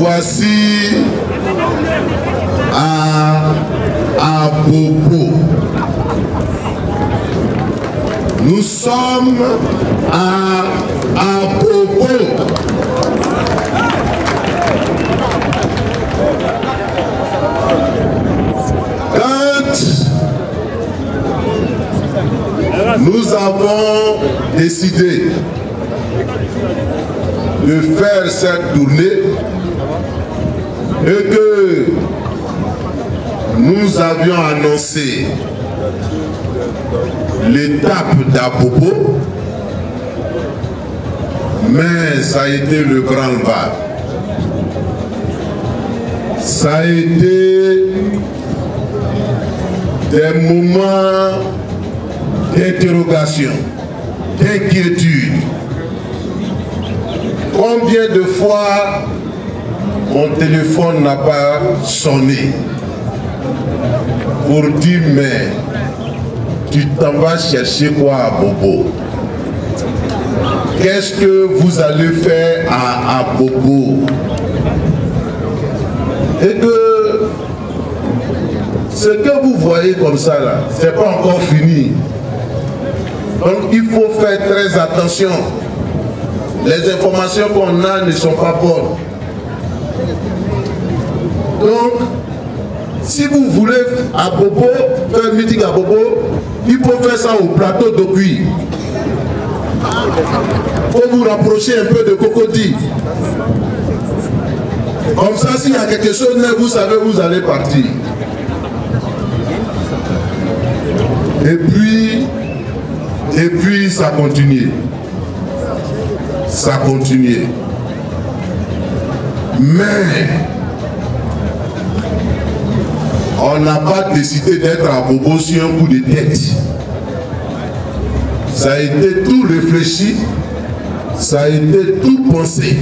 voici à Bobo. Nous sommes à Bobo. Nous avons décidé de faire cette tournée et que nous avions annoncé l'étape d'Abobo, mais ça a été le branle-bas. Ça a été des moments d'interrogation, d'inquiétude. Combien de fois mon téléphone n'a pas sonné pour dire mais tu t'en vas chercher quoi à Bobo? Qu'est-ce que vous allez faire à Bobo? Et que ce que vous voyez comme ça là, c'est pas encore fini. Donc il faut faire très attention. Les informations qu'on a ne sont pas bonnes. Donc, si vous voulez à Bobo, faire un meeting à Bobo, il faut faire ça au plateau d'Okui. Il faut vous rapprocher un peu de Cocody. Comme ça, s'il y a quelque chose, vous savez, vous allez partir. Et puis ça continue. Ça continue. Mais on n'a pas décidé d'être à Bobo sur un coup de tête. Ça a été tout réfléchi, ça a été tout pensé.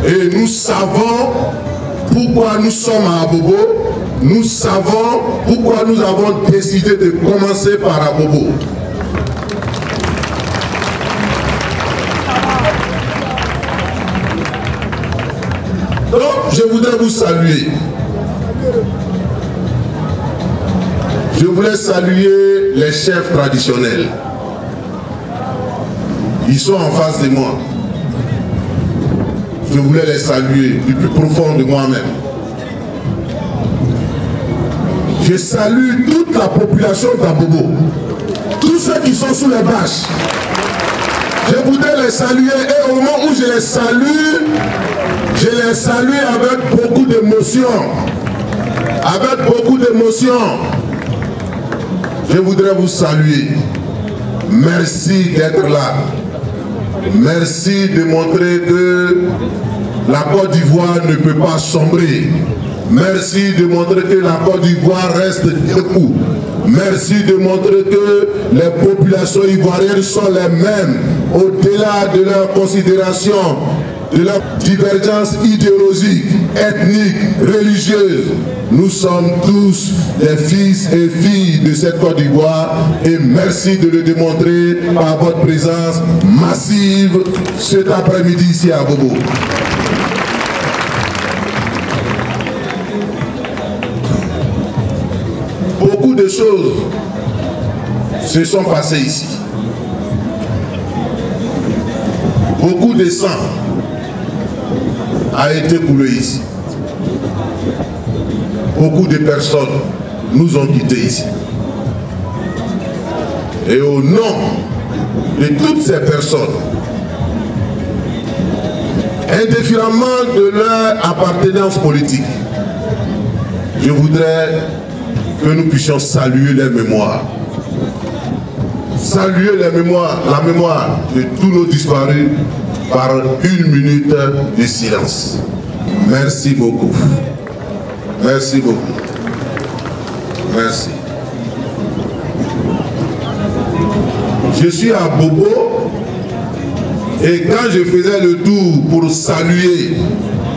Et nous savons pourquoi nous sommes à Bobo. Nous savons pourquoi nous avons décidé de commencer par Abobo. Donc, je voudrais vous saluer. Je voulais saluer les chefs traditionnels. Ils sont en face de moi. Je voulais les saluer du plus profond de moi-même. Je salue toute la population d'Abobo, tous ceux qui sont sous les bâches. Je voudrais les saluer et au moment où je les salue avec beaucoup d'émotion. Avec beaucoup d'émotion. Je voudrais vous saluer. Merci d'être là. Merci de montrer que la Côte d'Ivoire ne peut pas sombrer. Merci de montrer que la Côte d'Ivoire reste debout. Merci de montrer que les populations ivoiriennes sont les mêmes, au-delà de leur considération, de leur divergence idéologique, ethnique, religieuse. Nous sommes tous des fils et filles de cette Côte d'Ivoire et merci de le démontrer par votre présence massive cet après-midi ici à Bobo. Beaucoup de choses se sont passées ici. Beaucoup de sang a été coulé ici. Beaucoup de personnes nous ont quittés ici. Et au nom de toutes ces personnes, indifféremment de leur appartenance politique, je voudrais que nous puissions saluer leur mémoire. Saluer la mémoire de tous nos disparus par 1 minute de silence. Merci beaucoup. Merci beaucoup. Merci. Je suis à Bobo et quand je faisais le tour pour saluer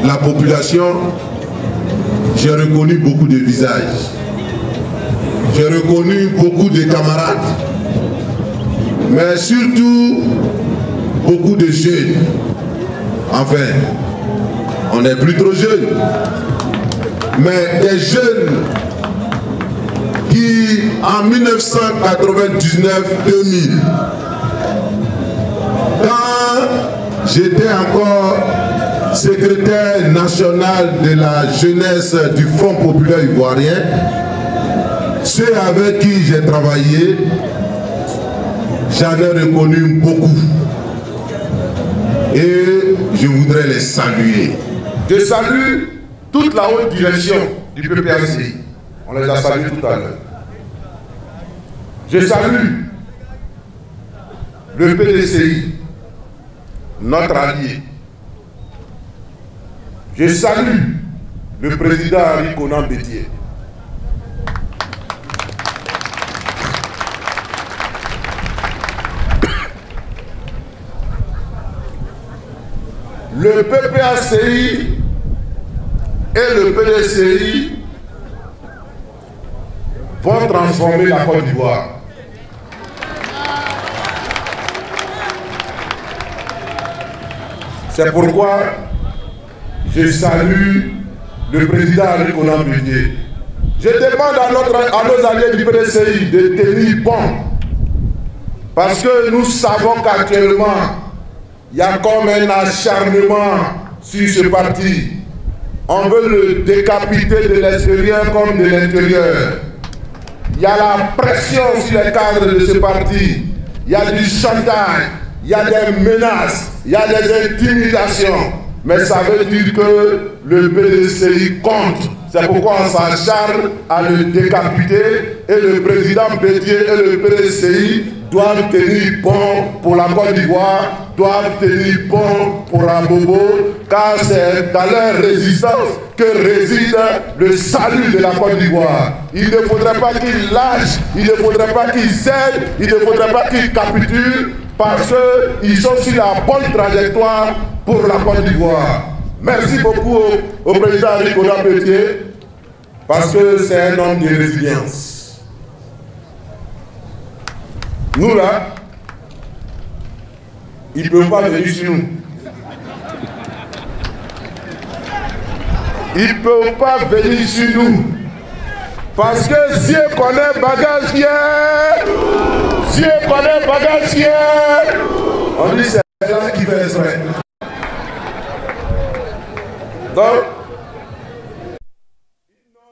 la population, j'ai reconnu beaucoup de visages. J'ai reconnu beaucoup de camarades, mais surtout beaucoup de jeunes. Enfin, On n'est plus trop jeunes. Mais des jeunes qui, en 1999-2000, quand j'étais encore secrétaire national de la jeunesse du Front populaire ivoirien, ceux avec qui j'ai travaillé, j'en ai reconnu beaucoup. Et je voudrais les saluer. Je salue toute la haute direction du PPACI. On les a salués tout à l'heure. Je salue le PDCI, notre allié. Je salue le président Henri Konan Bédié. Le PPACI et le PDCI vont transformer la Côte d'Ivoire. C'est pourquoi je salue le président Henri Konan Bédié. Je demande à nos alliés du PDCI de tenir bon, parce que nous savons qu'actuellement, il y a comme un acharnement sur ce parti. On veut le décapiter de l'extérieur comme de l'intérieur. Il y a la pression sur les cadres de ce parti. Il y a du chantage, il y a des menaces, il y a des intimidations. Mais ça veut dire que le PDCI compte. C'est pourquoi on s'acharne à le décapiter. Et le président Bédié et le PDCI doivent tenir bon pour la Côte d'Ivoire, doivent tenir bon pour Abobo, car c'est dans leur résistance que réside le salut de la Côte d'Ivoire. Il ne faudrait pas qu'ils lâchent, il ne faudrait pas qu'ils cèdent, il ne faudrait pas qu'ils capitulent, parce qu'ils sont sur la bonne trajectoire pour la Côte d'Ivoire. Merci beaucoup au président Henri Konan Bédié, parce que c'est un homme de résilience. Nous là, ils ne peuvent pas venir sur nous. Ils ne peuvent pas venir sur nous. Parce que Dieu connaît bagagier. Dieu connaît bagagier. On dit c'est là qui fait exprès. Donc,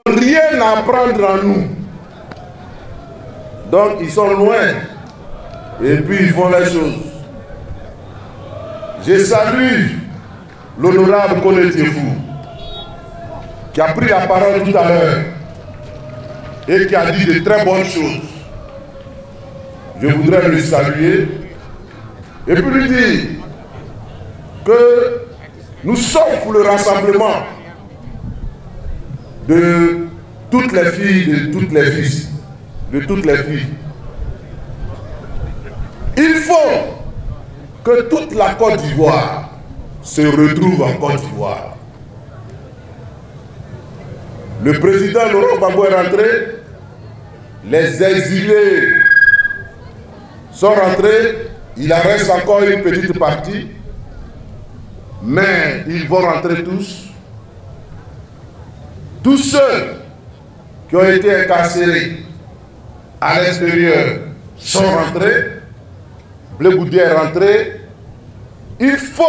ils n'ont rien à prendre en nous. Donc, ils sont loin. Et puis, ils font les choses. Je salue l'honorable Kone Tiefou, qui a pris la parole tout à l'heure et qui a dit de très bonnes choses. Je voudrais le saluer et puis lui dire que nous sommes pour le rassemblement de toutes les filles, de toutes les fils, de toutes les filles. Il faut que toute la Côte d'Ivoire se retrouve en Côte d'Ivoire. Le président Laurent Gbagbo est rentré, les exilés sont rentrés, il en reste encore une petite partie, mais ils vont rentrer tous. Tous ceux qui ont été incarcérés à l'extérieur sont rentrés. Blé Goudé est rentré. Il faut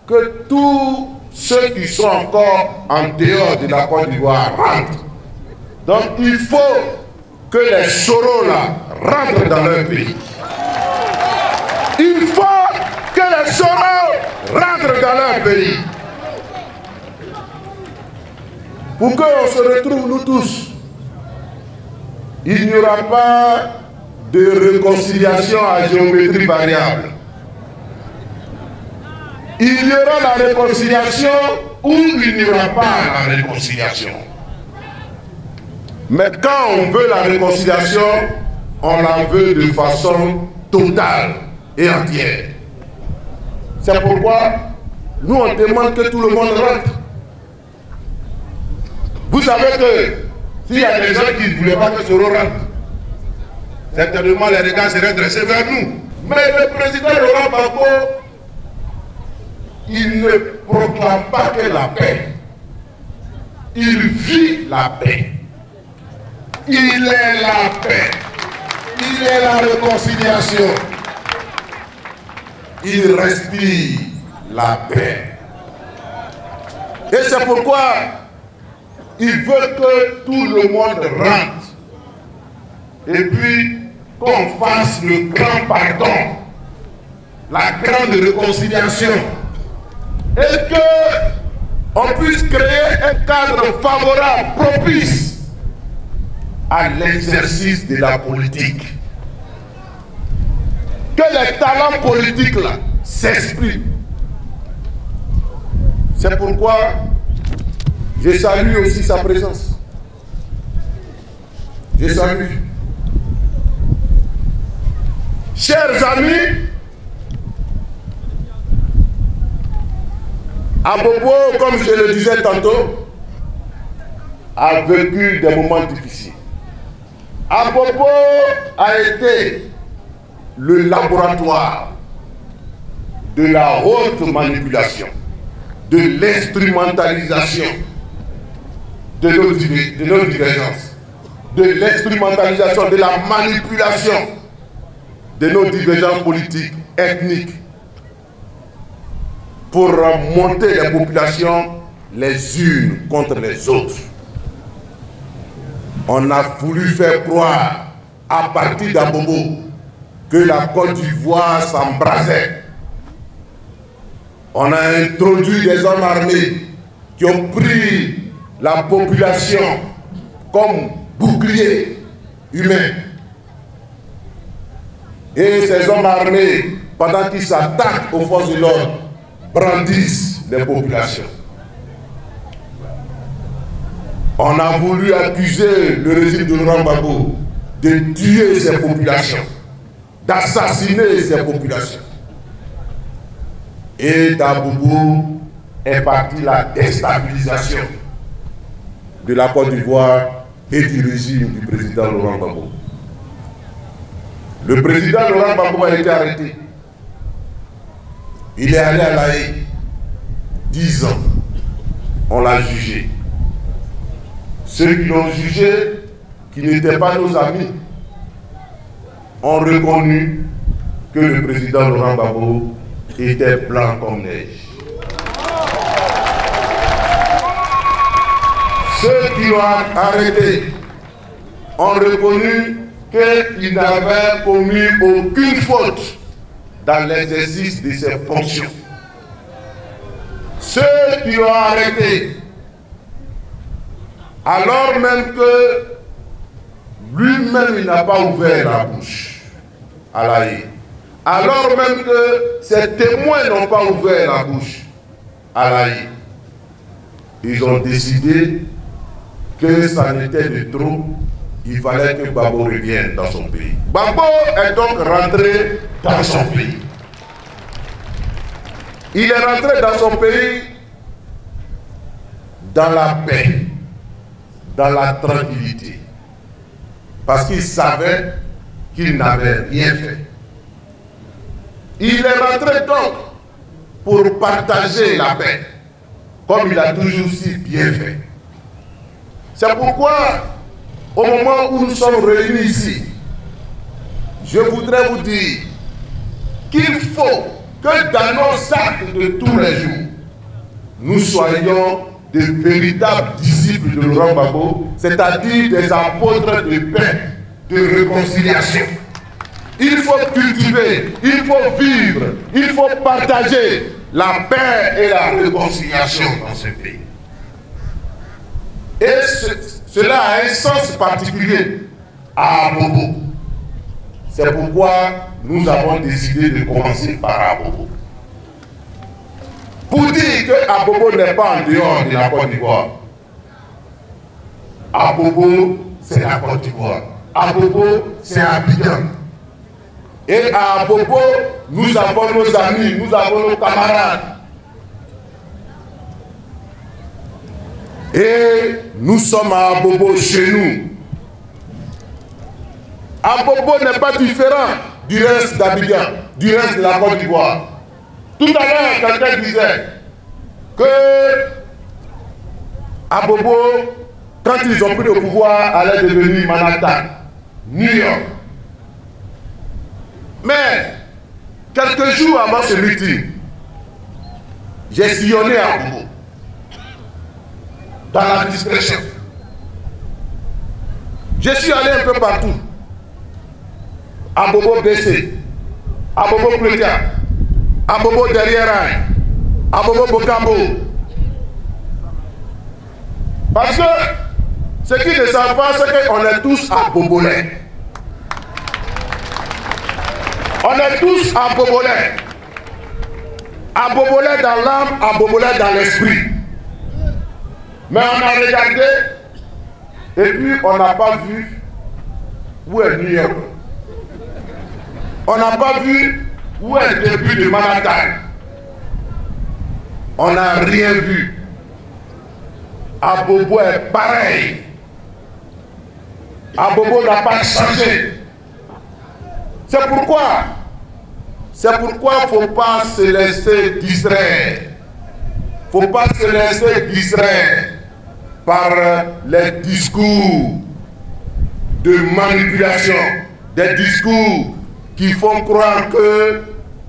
que tous ceux qui sont encore en dehors de la Côte d'Ivoire rentrent. Donc il faut que les Soros là rentrent dans leur pays. Il faut que les Soros rentrent dans leur pays. Pour qu'on se retrouve nous tous, il n'y aura pas de réconciliation à géométrie variable. Il y aura la réconciliation ou il n'y aura pas la réconciliation. Mais quand on veut la réconciliation, on la veut de façon totale et entière. C'est pourquoi nous on demande que tout le monde rentre. Vous savez que s'il y a des gens qui ne voulaient pas que Soro rentre, certainement les regards seraient dressés vers nous. Mais le président Laurent Gbagbo il ne proclame pas que la paix. Il vit la paix. Il est la paix. Il est la réconciliation. Il respire la paix. Et c'est pourquoi il veut que tout le monde rentre. Et puis qu'on fasse le grand pardon, la grande réconciliation. Et qu'on puisse créer un cadre favorable, propice à l'exercice de la politique. Que les talents politiques là s'expriment. C'est pourquoi je salue aussi sa présence. Je salue. Chers amis, Abobo, comme je le disais tantôt, a vécu des moments difficiles. Abobo a été le laboratoire de la haute manipulation, de l'instrumentalisation de nos divergences, de l'instrumentalisation, de la manipulation de nos divergences politiques, ethniques, pour monter les populations les unes contre les autres. On a voulu faire croire à partir d'Abobo que la Côte d'Ivoire s'embrasait. On a introduit des hommes armés qui ont pris la population comme bouclier humain. Et ces hommes armés, pendant qu'ils s'attaquent aux forces de l'ordre, brandissent les populations. On a voulu accuser le régime de Laurent Gbagbo de tuer ces populations, d'assassiner ces populations. Et d'Abobo est partie la déstabilisation de la Côte d'Ivoire et du régime du président Laurent Gbagbo. Le président Laurent Gbagbo a été arrêté. Il est allé à La Haye. 10 ans. On l'a jugé. Ceux qui l'ont jugé, qui n'étaient pas nos amis, ont reconnu que le président Laurent Gbagbo était blanc comme neige. Ceux qui l'ont arrêté ont reconnu qu'il n'avait commis aucune faute dans l'exercice de ses fonctions. Ceux qui l'ont arrêté, alors même que lui-même il n'a pas ouvert la bouche à La Haye, alors même que ses témoins n'ont pas ouvert la bouche à La Haye, ils ont décidé que ça n'était de trop. Il fallait que Gbagbo revienne dans son pays. Gbagbo est donc rentré dans son pays. Il est rentré dans son pays dans la paix, dans la tranquillité, parce qu'il savait qu'il n'avait rien fait. Il est rentré donc pour partager la paix, comme il a toujours si bien fait. C'est pourquoi, au moment où nous sommes réunis ici, je voudrais vous dire qu'il faut que dans nos actes de tous les jours, nous soyons de véritables disciples de Laurent Gbagbo, c'est-à-dire des apôtres de paix, de réconciliation. Il faut cultiver, il faut vivre, il faut partager la paix et la réconciliation dans ce pays. Et cela a un sens particulier à Abobo. C'est pourquoi nous avons décidé de commencer par Abobo. Pour dire que Abobo n'est pas en dehors de la Côte d'Ivoire. Abobo, c'est la Côte d'Ivoire. Abobo, c'est Abidjan. Et à Abobo, nous avons nos amis, nous avons nos camarades. Et nous sommes à Abobo chez nous. Abobo n'est pas différent du reste d'Abidjan, du reste de la Côte d'Ivoire. Tout à l'heure, quelqu'un disait que Abobo, quand ils ont pris le pouvoir, allait devenir Manhattan, New York. Mais, quelques jours avant ce meeting, j'ai sillonné Abobo dans la discrétion. Je suis allé un peu partout. Abobo BC, Abobo Chrétien, Abobo derrière, Abobo Bocambo. Parce que ce qui ne savent pas, c'est qu'on est tous abobolais. On est tous abobolais. Abobolais dans l'âme, abobolais dans l'esprit. Mais on a regardé et puis on n'a pas vu où est New York. On n'a pas vu où est le début de Manhattan. On n'a rien vu. Abobo est pareil. Abobo n'a pas changé. C'est pourquoi il ne faut pas se laisser distraire. Il ne faut pas se laisser distraire par les discours de manipulation, des discours qui font croire que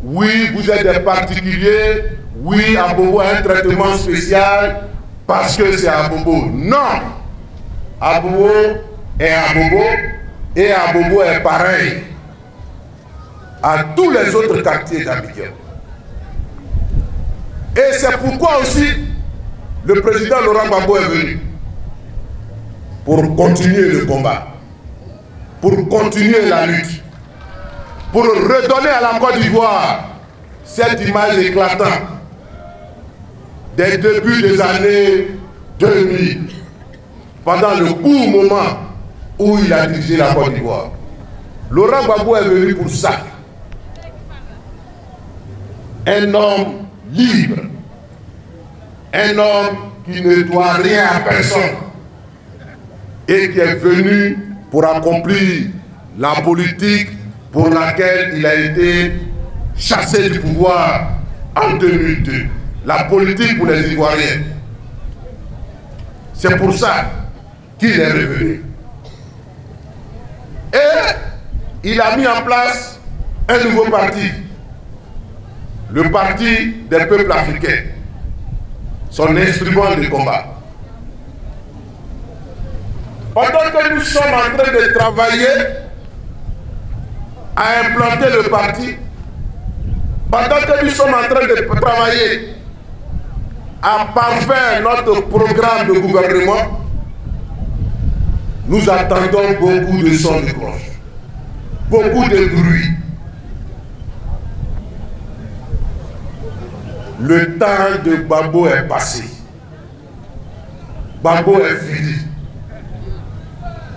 oui, vous êtes des particuliers, oui, Abobo a un traitement spécial parce que c'est Abobo. Non! Abobo est Abobo et Abobo est pareil à tous les autres quartiers d'Abidjan. Et c'est pourquoi aussi le président Laurent Gbagbo est venu pour continuer le combat, pour continuer la lutte, pour redonner à la Côte d'Ivoire cette image éclatante des débuts des années 2000, pendant le court moment où il a dirigé la Côte d'Ivoire. Laurent Gbagbo est venu pour ça. Un homme libre, un homme qui ne doit rien à personne et qui est venu pour accomplir la politique pour laquelle il a été chassé du pouvoir en 2002. La politique pour les Ivoiriens. C'est pour ça qu'il est revenu. Et il a mis en place un nouveau parti. Le parti des peuples africains. Son instrument de combat. Pendant que nous sommes en train de travailler à implanter le parti, pendant que nous sommes en train de travailler à parfaire notre programme de gouvernement, nous attendons beaucoup de sons de cloche, beaucoup de bruit. Le temps de Gbagbo est passé. Gbagbo est fini.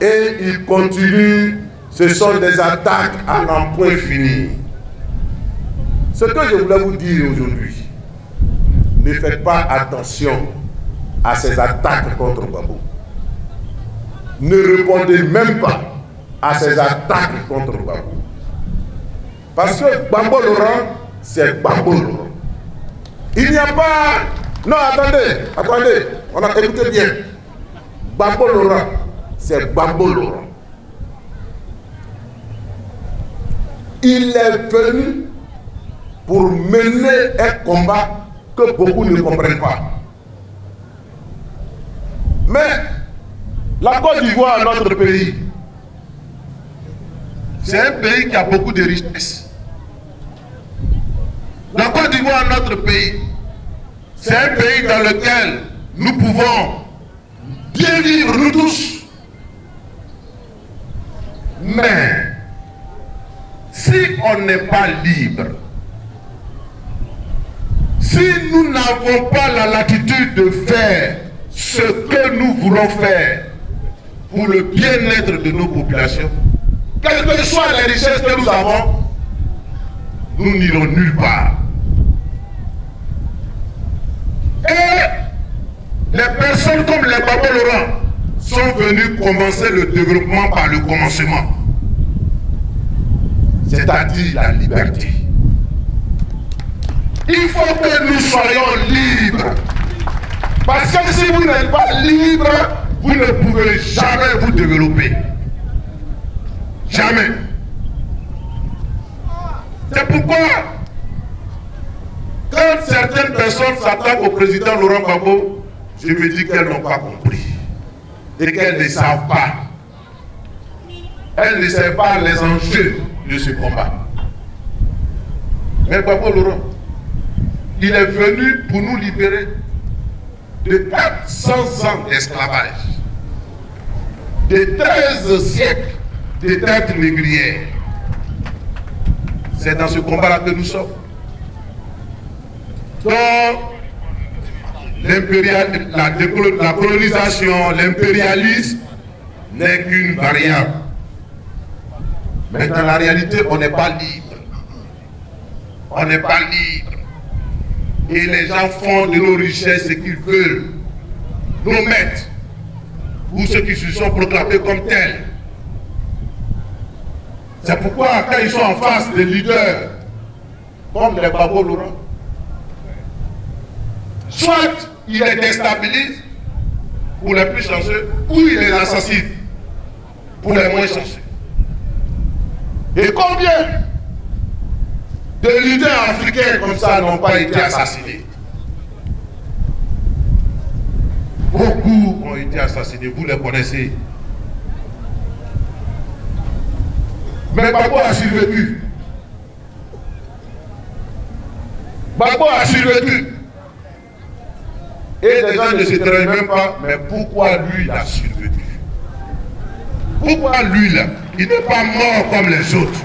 Et il continue. Ce sont des attaques à n'en point finir. Ce que je voulais vous dire aujourd'hui, ne faites pas attention à ces attaques contre Gbagbo. Ne répondez même pas à ces attaques contre Gbagbo. Parce que Gbagbo Laurent, c'est Gbagbo Laurent. Il n'y a pas... Non, attendez, on a écouté bien. Gbagbo Laurent, c'est Gbagbo Laurent. Il est venu pour mener un combat que beaucoup ne comprennent pas. Mais la Côte d'Ivoire, notre pays, c'est un pays qui a beaucoup de richesses. La Côte d'Ivoire, notre pays, c'est un pays dans lequel nous pouvons bien vivre, nous tous. Mais, si on n'est pas libre, si nous n'avons pas la latitude de faire ce que nous voulons faire pour le bien-être de nos populations, quelles que soient les richesses que nous avons, nous n'irons nulle part. Et les personnes comme les Gbagbo Laurent sont venues commencer le développement par le commencement, c'est-à-dire la liberté. Il faut que nous soyons libres. Parce que si vous n'êtes pas libre, vous ne pouvez jamais vous développer. Jamais. C'est pourquoi, quand certaines personnes s'attaquent au président Laurent Gbagbo, je me dis qu'elles n'ont pas compris. Et qu'elles ne savent pas. Elles ne savent pas les enjeux de ce combat. Mais Gbagbo Laurent, il est venu pour nous libérer de 400 ans d'esclavage, de 13 siècles de traite négrière. C'est dans ce combat-là que nous sommes. Donc, la colonisation, l'impérialisme n'est qu'une variable. Mais dans la réalité, on n'est pas libre. On n'est pas libre. Et les gens font de nos richesses ce qu'ils veulent. Nos maîtres, ou ceux qui se sont proclamés comme tels. C'est pourquoi quand ils sont en face des leaders, comme les Gbagbo Laurent, soit il les déstabilise pour les plus chanceux, ou il les assassine pour les moins chanceux. Et combien de leaders africains comme ça n'ont pas été assassinés? Beaucoup ont été assassinés, vous les connaissez. Mais Gbagbo a survécu. Gbagbo a survécu. Et les gens ne se traînent même pas, mais pourquoi lui il a survécu? Pourquoi lui là? Il n'est pas mort comme les autres.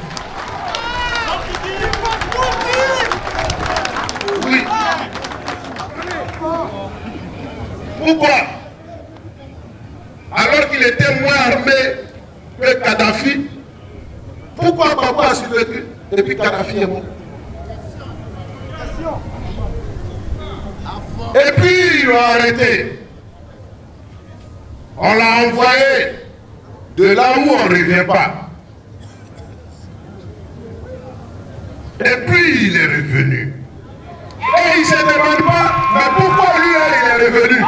Oui. Pourquoi? Alors qu'il était moins armé que Kadhafi, pourquoi Gbagbo a survécu et puis Kadhafi est mort? Et puis ils l'ont arrêté. On l'a envoyé de là où on ne revient pas. Et puis il est revenu. Et il ne se demande pas, mais pourquoi lui il est revenu?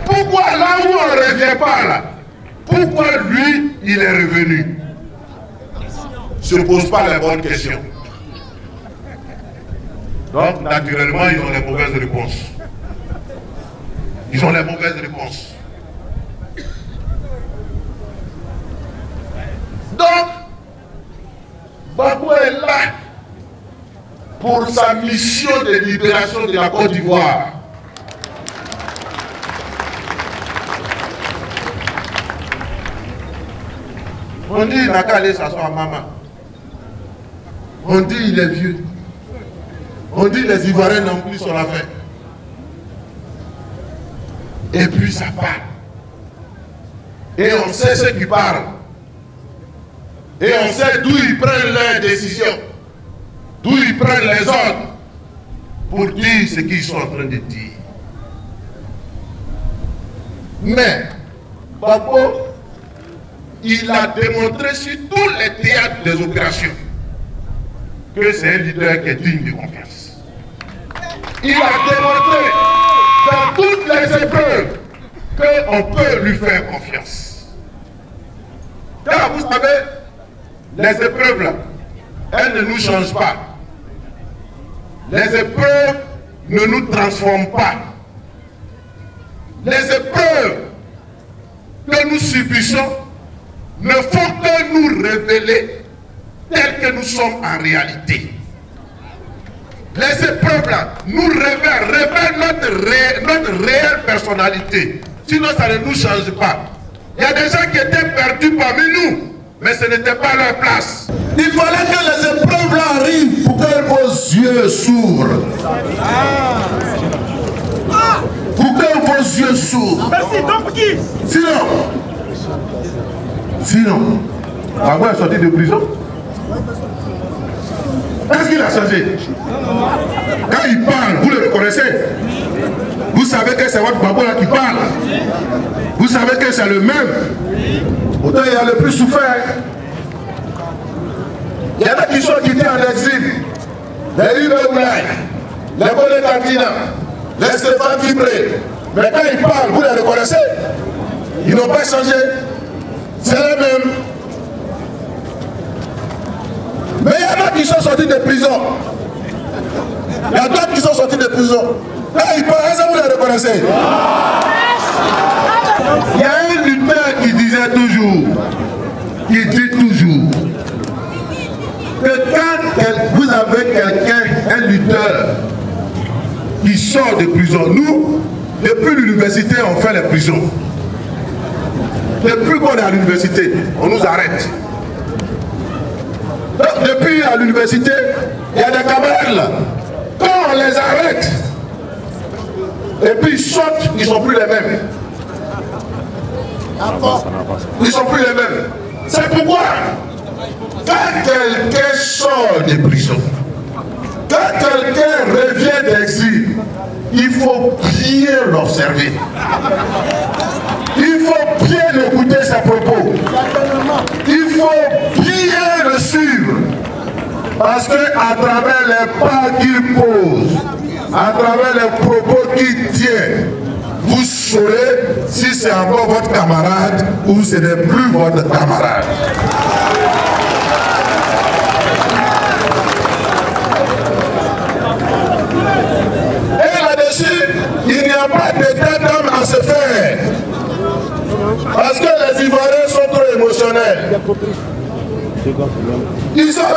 Pourquoi là où on ne revient pas là? Pourquoi lui il est revenu? Ne se pose pas les bonnes questions. Donc naturellement ils ont les mauvaises réponses. Ils ont les mauvaises réponses. Donc, Gbagbo est là pour sa mission de libération de la Côte d'Ivoire. On dit il n'a qu'à aller s'asseoir à maman. On dit il est vieux. On dit les Ivoiriens n'ont plus son affaire. Et puis ça part. Et on sait ceux qui parlent. Et on sait d'où ils prennent leurs décisions. D'où ils prennent les ordres. Pour dire ce qu'ils sont en train de dire. Mais, Gbagbo, il a démontré sur tous les théâtres des opérations que c'est un leader qui est digne de confiance. Il a démontré dans toutes les épreuves qu'on peut lui faire confiance. Car vous savez, les épreuves là, elles ne nous changent pas. Les épreuves ne nous transforment pas. Les épreuves que nous subissons ne font que nous révéler tels que nous sommes en réalité. Les épreuves là nous révèlent notre réelle personnalité. Sinon ça ne nous change pas. Il y a des gens qui étaient perdus parmi nous, mais ce n'était pas leur place. Il fallait que les épreuves là arrivent pour que vos yeux s'ouvrent. Pour que vos yeux s'ouvrent. Merci, donc qui? Sinon, Gbagbo est sorti de prison. Est-ce qu'il a changé? Quand il parle, vous le reconnaissez. Vous savez que c'est votre Gbagbo là qui parle. Vous savez que c'est le même. Pourtant, il a le plus souffert. Il y en a qui sont quittés en exil. Les Hubert Oulay, les Bolé Tantina, les Stéphane Fibré. Mais quand ils parlent, vous les reconnaissez? Ils n'ont pas changé. C'est les mêmes. Mais il y en a qui sont sortis de prison. Il y a d'autres qui sont sortis de prison. Quand ils parlent, est-ce que vous les reconnaissez? Il y a un lutteur qui disait toujours, qui dit toujours, que quand vous avez quelqu'un, un lutteur, qui sort de prison, nous, depuis l'université, on fait les prisons. Depuis qu'on est à l'université, on nous arrête. Donc, depuis à l'université, il y a des camarades là. Quand on les arrête, et puis ils sortent, ils ne sont plus les mêmes. Ils ne sont plus les mêmes. C'est pourquoi, quand quelqu'un sort de prison, quand quelqu'un revient d'exil, il faut bien l'observer. Il faut bien écouter ses propos. Il faut bien le suivre. Parce qu'à travers les pas qu'il pose, à travers les propos qu'il tient, vous saurez si c'est encore votre camarade ou ce n'est plus votre camarade. Et là-dessus, il n'y a pas d'état d'âme à se faire. Parce que les Ivoiriens sont trop émotionnels. Ils sont là.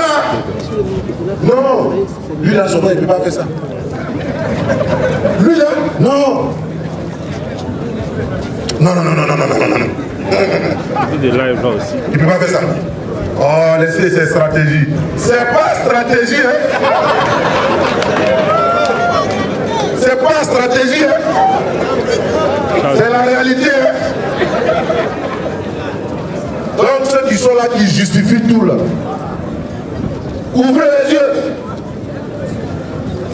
Non, lui là, il ne peut pas faire ça. Lui là, non. Non. Il ne peut pas faire ça. Oh, laissez ces stratégies. C'est pas stratégie, hein. C'est pas stratégie, hein. C'est la réalité, hein. Donc ceux qui sont là, qui justifient tout là, ouvrez les yeux.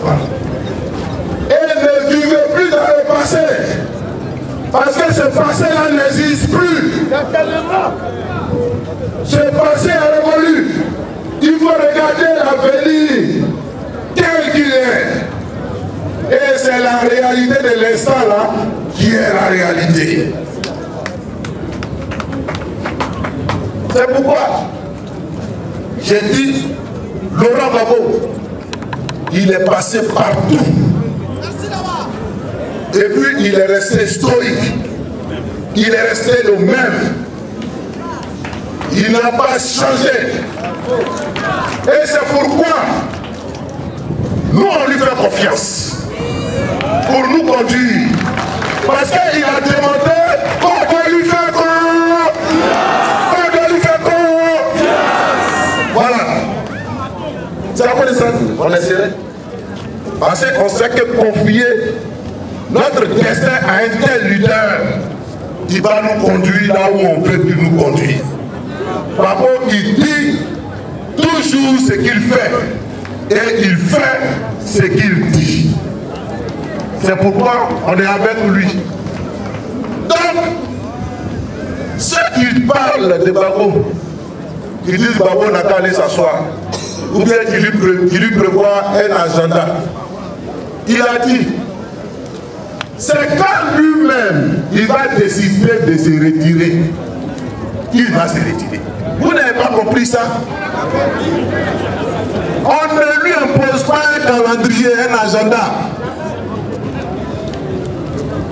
Voilà. Et ne vivez plus dans le passé. Parce que ce passé-là n'existe plus. Ce passé a révolu. Il faut regarder l'avenir tel qu'il est. Et c'est la réalité de l'instant là qui est la réalité. C'est pourquoi j'ai dit, Laurent Gbagbo, il est passé partout. Et puis il est resté stoïque. Il est resté le même. Il n'a pas changé. Et c'est pourquoi nous on lui fait confiance pour nous conduire. Parce qu'il a demandé qu'on va lui faire quoi? Voilà. C'est la connaissance. On essaierait. Parce qu'on sait que confier notre destin à un tel lutteur, il va nous conduire là où on peut plus nous conduire. Par contre, il dit toujours ce qu'il fait. Et il fait ce qu'il dit. C'est pourquoi on est avec lui. Donc, ceux qui parlent de Gbagbo, qui disent Gbagbo n'a qu'à aller s'asseoir, ou bien qui lui prévoit un agenda, il a dit, c'est quand lui-même il va décider de se retirer, qu'il va se retirer. Vous n'avez pas compris ça? On ne lui impose pas un calendrier, un agenda.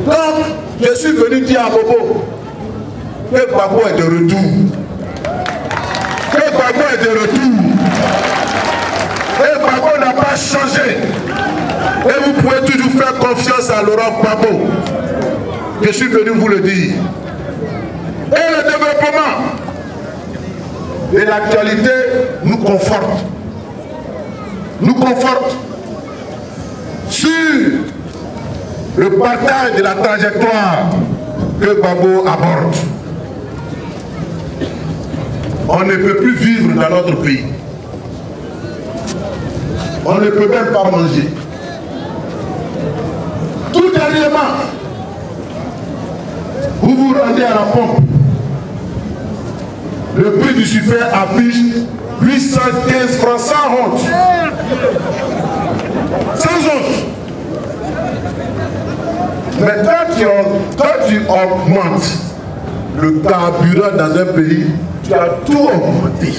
Donc, je suis venu dire à Bobo que Gbagbo est de retour. Que Gbagbo est de retour. Et Gbagbo n'a pas changé. Et vous pouvez toujours faire confiance à Laurent Gbagbo. Je suis venu vous le dire. Et le développement de l'actualité nous conforte. Nous conforte sur le partage de la trajectoire que Gbagbo aborde. On ne peut plus vivre dans notre pays. On ne peut même pas manger. Tout dernièrement, vous vous rendez à la pompe. Le prix du super affiche 815 francs sans honte. Sans honte. Mais quand tu augmentes le carburant dans un pays, tu as tout augmenté.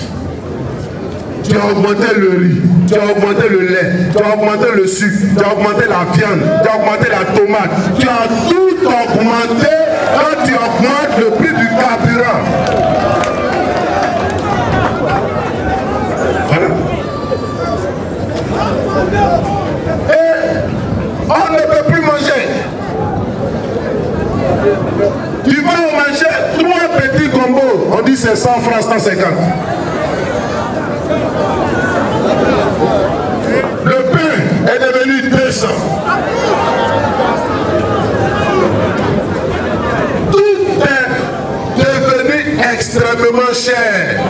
Tu as augmenté le riz, tu as augmenté le lait, tu as augmenté le sucre, tu as augmenté la viande, tu as augmenté la tomate. Tu as tout augmenté quand tu augmentes le prix du carburant. Voilà. Et on ne peut plus manger. Tu vas manger 3 petits combos, on dit c'est 100 francs, 150. Le pain est devenu 200. Tout est devenu extrêmement cher.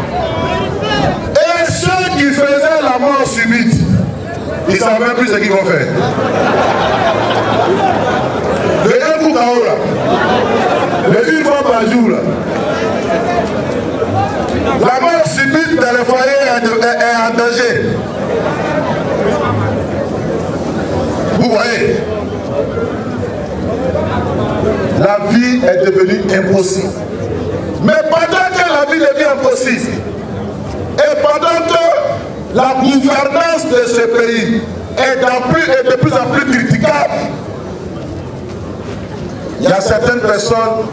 Et ceux qui faisaient la mort subite, ils ne savent même plus ce qu'ils vont faire. Le un coup KO là, le une fois par jour là. La mort subite dans le foyer est en danger. Vous voyez, la vie est devenue impossible. Mais pendant que la vie devient impossible, et pendant que la gouvernance de ce pays est de plus en plus critiquable, il y a certaines personnes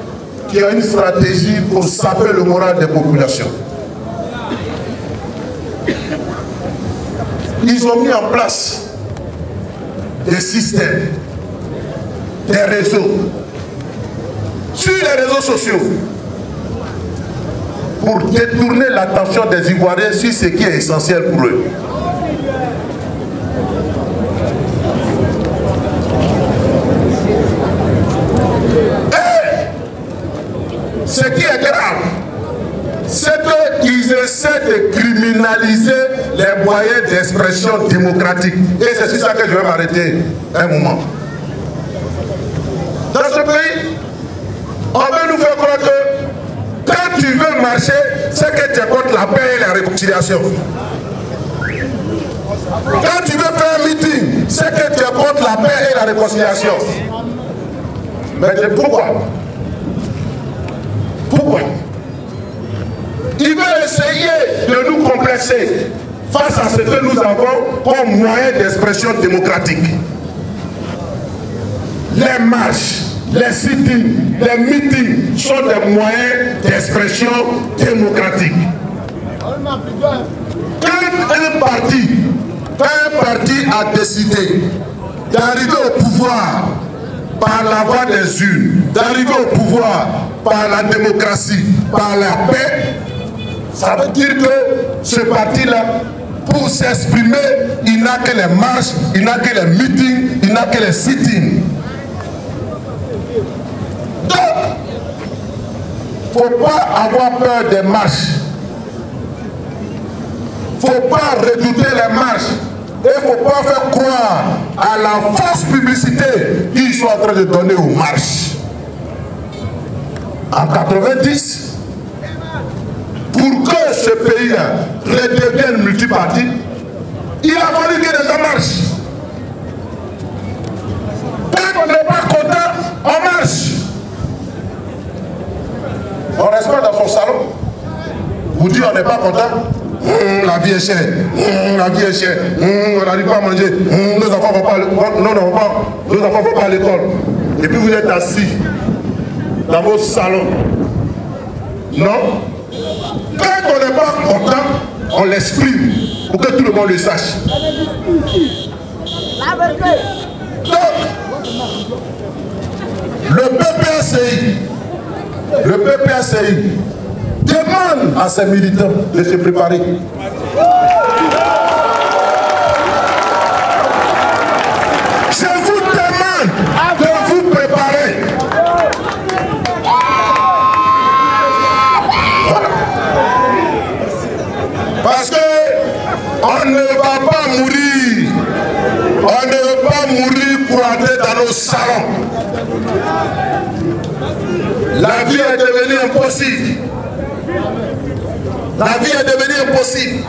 qui ont une stratégie pour saper le moral des populations. Ils ont mis en place des systèmes, des réseaux, sur les réseaux sociaux, pour détourner l'attention des Ivoiriens sur ce qui est essentiel pour eux. Ce qui est grave, c'est qu'ils essaient de criminaliser les moyens d'expression démocratique. Et c'est sur ça que je vais m'arrêter un moment. Dans ce pays, on veut nous faire croire que quand tu veux marcher, c'est que tu es contre la paix et la réconciliation. Quand tu veux faire un meeting, c'est que tu es contre la paix et la réconciliation. Mais pourquoi? Pourquoi? Il veut essayer de nous complexer face à ce que nous avons comme moyen d'expression démocratique. Les marches, les sit-ins, les meetings sont des moyens d'expression démocratique. Quand un parti a décidé d'arriver au pouvoir par la voie des urnes, d'arriver au pouvoir par la démocratie, par la paix, ça veut dire que ce parti-là, pour s'exprimer, il n'a que les marches, il n'a que les meetings, il n'a que les sit-ins. Donc, il ne faut pas avoir peur des marches. Il ne faut pas redouter les marches. Et il ne faut pas faire croire à la fausse publicité qu'ils sont en train de donner aux marches. En 90, pour que ce pays-là redevienne multipartite, il a fallu que les gens marchent. Quand on n'est pas content, on marche. On reste pas dans son salon. Vous dites on n'est pas content. La vie est chère, la vie est chère, on n'arrive pas à manger, nos enfants ne vont pas à l'école. Et puis vous êtes assis dans vos salons. Non? Quand on n'est pas content, on l'exprime pour que tout le monde le sache. Donc, le PPACI demande à ses militants de se préparer. Je vous demande de vous préparer. Voilà. Parce que on ne va pas mourir. On ne veut pas mourir pour entrer dans nos salons. La vie est devenue impossible. La vie est devenue impossible.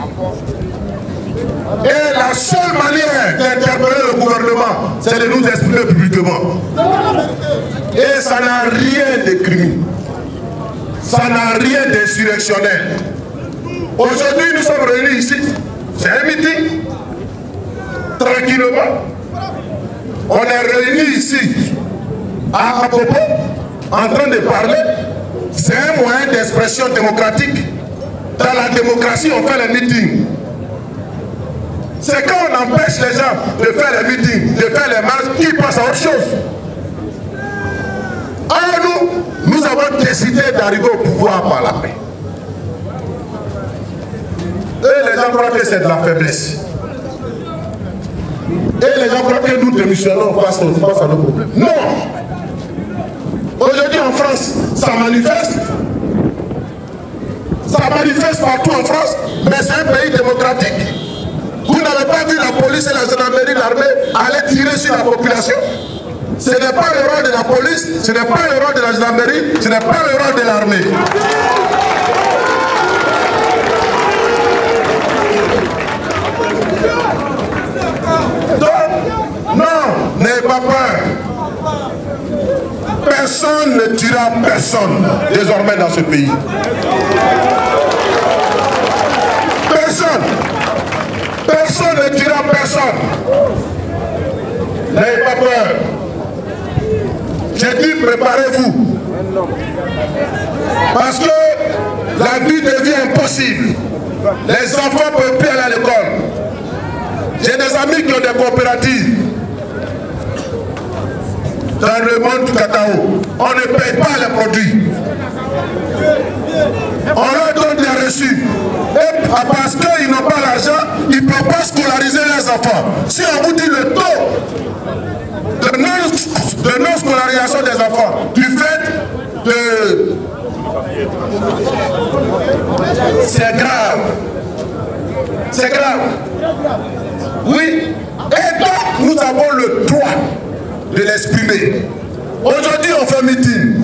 Et la seule manière d'interpeller le gouvernement, c'est de nous exprimer publiquement. Et ça n'a rien de criminel. Ça n'a rien d'insurrectionnel. Aujourd'hui, nous sommes réunis ici. C'est un meeting. Tranquillement. On est réunis ici à Apopo, en train de parler. C'est un moyen d'expression démocratique. Dans la démocratie, on fait les meetings. C'est quand on empêche les gens de faire les meetings, de faire les marches, qu'ils passent à autre chose. Or nous avons décidé d'arriver au pouvoir par la paix. Et les gens croient que c'est de la faiblesse. Et les gens croient que nous démissionnons face à nos problèmes. Non! Aujourd'hui en France, ça manifeste. Ça manifeste partout en France, mais c'est un pays démocratique. Vous n'avez pas vu la police et la gendarmerie, l'armée aller tirer sur la population. Ce n'est pas le rôle de la police, ce n'est pas le rôle de la gendarmerie, ce n'est pas le rôle de l'armée. Donc, non, n'ayez pas peur. Personne ne tuera personne désormais dans ce pays. Personne. Personne ne tuera personne. N'ayez pas peur. J'ai dit préparez-vous. Parce que la vie devient impossible. Les enfants ne peuvent plus aller à l'école. J'ai des amis qui ont des coopératives. Dans le monde du cacao, on ne paye pas les produits. On leur donne des reçus. Et parce qu'ils n'ont pas l'argent, ils ne peuvent pas scolariser les enfants. Si on vous dit le taux de non-scolarisation des enfants, du fait de... C'est grave. C'est grave. Oui. Et donc, nous avons le droit de l'exprimer. Aujourd'hui, on fait meeting.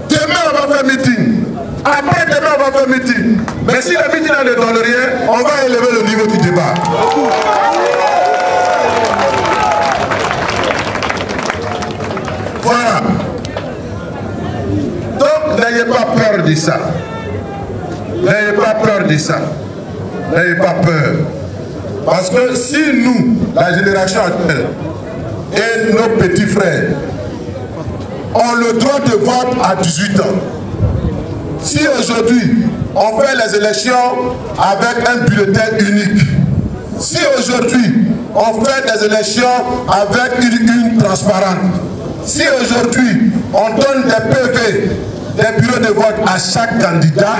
Demain, on va faire meeting. Après, demain, on va faire meeting. Mais si le meeting ne donne rien, on va élever le niveau du débat. Voilà. Donc, n'ayez pas peur de ça. N'ayez pas peur de ça. N'ayez pas peur. Parce que si nous, la génération actuelle, et nos petits frères ont le droit de vote à 18 ans. Si aujourd'hui on fait les élections avec un bulletin unique, si aujourd'hui on fait des élections avec une urne transparente, si aujourd'hui on donne des PV, des bureaux de vote à chaque candidat,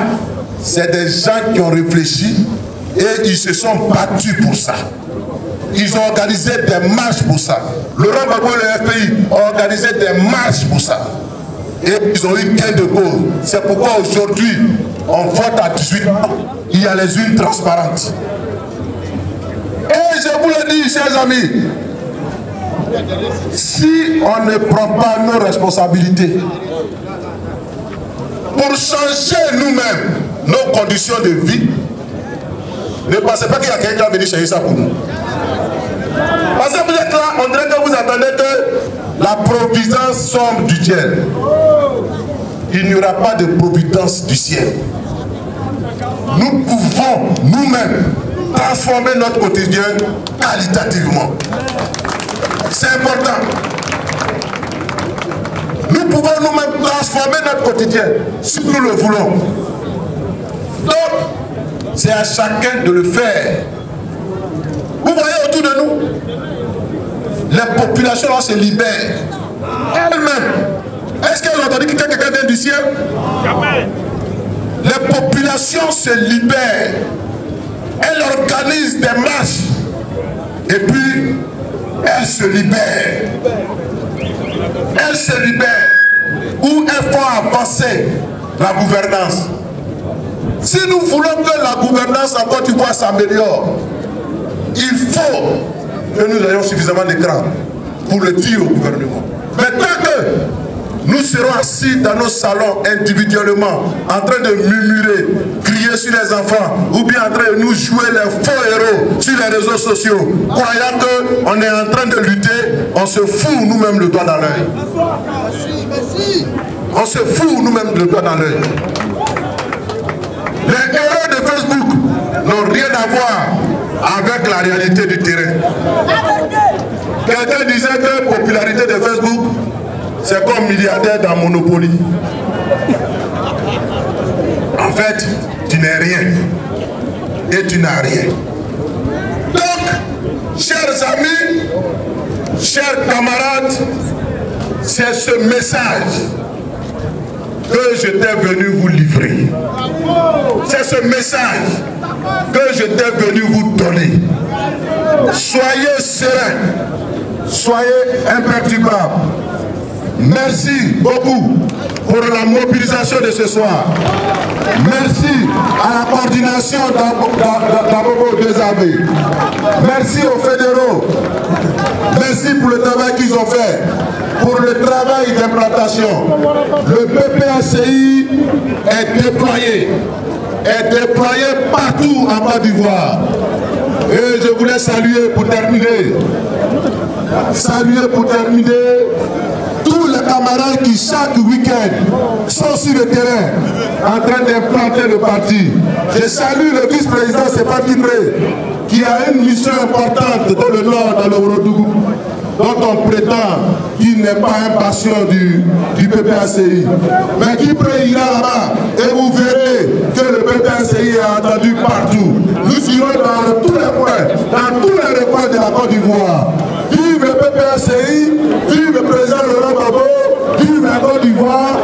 c'est des gens qui ont réfléchi et ils se sont battus pour ça. Ils ont organisé des marches pour ça. Laurent Gbagbo et le FPI ont organisé des marches pour ça. Et ils ont eu gain de cause. C'est pourquoi aujourd'hui, on vote à 18 ans. Il y a les urnes transparentes. Et je vous le dis, chers amis, si on ne prend pas nos responsabilités pour changer nous-mêmes nos conditions de vie, ne pensez pas qu'il y a quelqu'un qui va venir changer ça pour nous. Parce que vous êtes là, on dirait que vous attendez que la providence sombre du ciel. Il n'y aura pas de providence du ciel. Nous pouvons nous-mêmes transformer notre quotidien qualitativement. C'est important. Nous pouvons nous-mêmes transformer notre quotidien si nous le voulons. Donc, c'est à chacun de le faire. Vous voyez autour de nous, les populations se libèrent elles-mêmes. Est-ce qu'elles ont entendu que quelqu'un vient du ciel? Jamais. Les populations se libèrent. Elles organisent des marches. Et puis, elles se libèrent. Elles se libèrent. Où elles font avancer la gouvernance. Si nous voulons que la gouvernance en Côte d'Ivoire s'améliore, il faut que nous ayons suffisamment d'écran pour le dire au gouvernement. Mais tant que nous serons assis dans nos salons individuellement, en train de murmurer, crier sur les enfants, ou bien en train de nous jouer les faux héros sur les réseaux sociaux, croyant qu'on est en train de lutter, on se fout nous-mêmes le doigt dans l'œil. On se fout nous-mêmes le doigt dans l'œil. Les héros de Facebook n'ont rien à voir avec la réalité du terrain. Quelqu'un disait que la popularité de Facebook, c'est comme milliardaire dans Monopoly. En fait, tu n'es rien. Et tu n'as rien. Donc, chers amis, chers camarades, c'est ce message que j'étais venu vous livrer. C'est ce message que j'étais venu vous donner. Soyez sereins, soyez imperturbables. Merci beaucoup pour la mobilisation de ce soir. Merci à la coordination d'Abobo Désabé. Merci aux fédéraux. Merci pour le travail qu'ils ont fait. Pour le travail d'implantation. Le PPACI est déployé partout en Côte d'Ivoire. Et je voulais saluer pour terminer tous les camarades qui chaque week-end sont sur le terrain en train d'implanter le parti. Je salue le vice-président Sepa Kibré qui a une mission importante dans le nord, dans le Ourodougou, dont on prétend qu'il n'est pas un patient du PPACI. Mais Kibré ira là-bas et vous verrez que le PPACI est entendu partout. Nous irons dans tous les coins, dans tous les recoins de la Côte d'Ivoire. Vive le PPACI, vive le président Laurent Gbagbo, vive la Côte d'Ivoire,